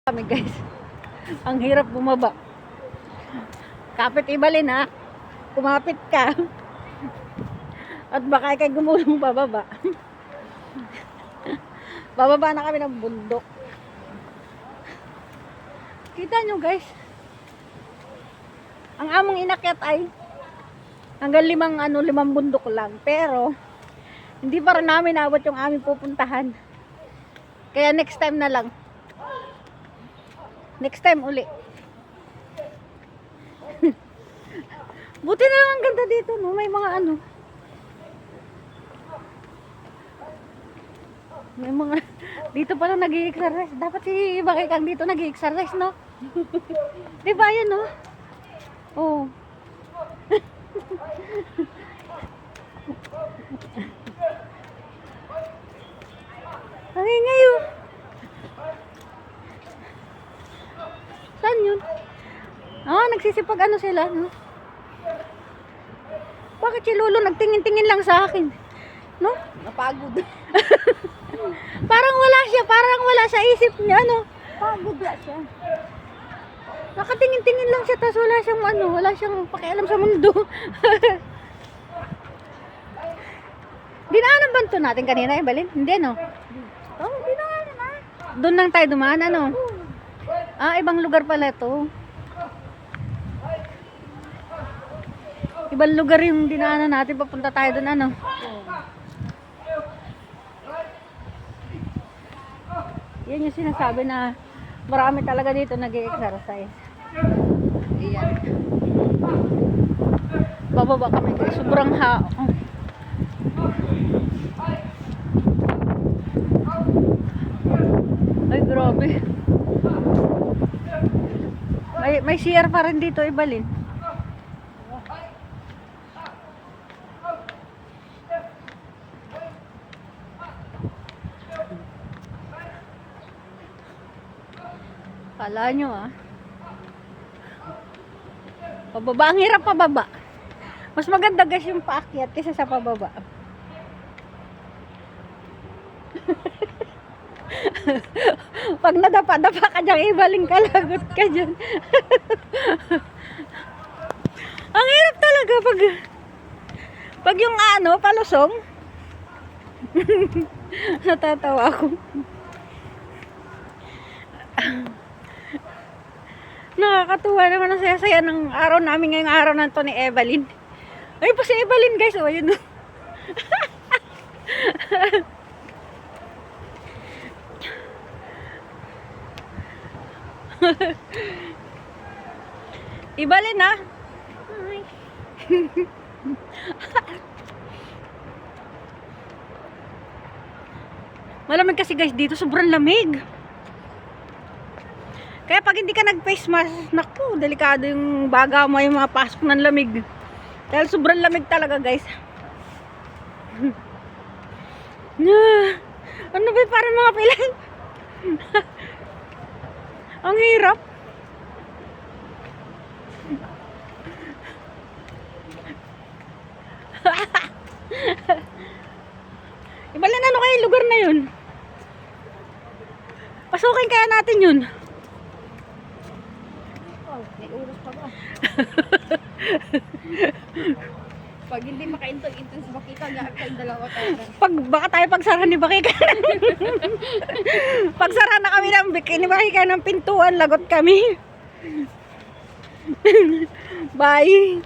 Kami guys, ang hirap bumaba. Kapit ibalin ha, kumapit ka at baka ikay gumulong pababa. Bababa na kami ng bundok. Kita nyo guys, ang among inakyat ay hanggang limang bundok lang, pero hindi pa rin namin abot yung aming pupuntahan. Kaya next time na lang. Next time uli. Buti na lang ang ganda dito, no? May mga ano. May mga dito pa lang nag-i-exercise. Dapat si Bakay Kang dito nag-i-exercise, no? Di ba yan, no? Oh. Ay, ngayon. Saan yun? Ah, nagsisipag ano sila, no? Bakit si Lolo nagtingin-tingin lang sa akin? No? Napagod. Parang wala sa isip niya, no? Pagod na siya. Nakatingin-tingin lang siya, tapos wala siyang pakialam sa mundo. Dinaanan ba ito natin kanina, Evelyn? Hindi, no? Oh, dinaanan na. Doon lang tayo dumaan, ano? Ah, ibang lugar pala ito. Ibang lugar yung dinaanan natin, papunta tayo doon, ano? Yan yung sinasabi na marami talaga dito nag-i-exercise. Ayan. Bababa kami guys. Sobrang Ay, grabe. May CR pa rin dito, Ibalin. Kala nyo pababa, ang hirap pababa. Mas maganda guys yung paakyat kaysa sa pababa. Pag nadapa-dapa ka dyan, ibaling kalagot ka dyan. Ang hirap talaga pag yung palusong. Natatawa ako. Nakakatuwa naman ang saya-saya ng araw namin ngayong araw na ito ni Evelyn. Ay pa si Evelyn guys, oh yun. Evelyn ha. Hi. Malamig kasi guys dito, sobrang lamig. Kaya pag hindi ka nag-face mask, naku, delikado yung baga mo, yung mga pasok ng lamig. Dahil sobrang lamig talaga, guys. Ano ba, parang mga pilan? Ang hirap. Ibalan ano kaya yung lugar na yun? Pasukin kaya natin yun. May oras pa ba? Pag hindi makaintog-intog sa Bakika, gagawin tayong dalawa tayo. Baka tayo pagsara ni Bakika. Pagsara na kami ni Bakika ng pintuan, lagot kami. Bye.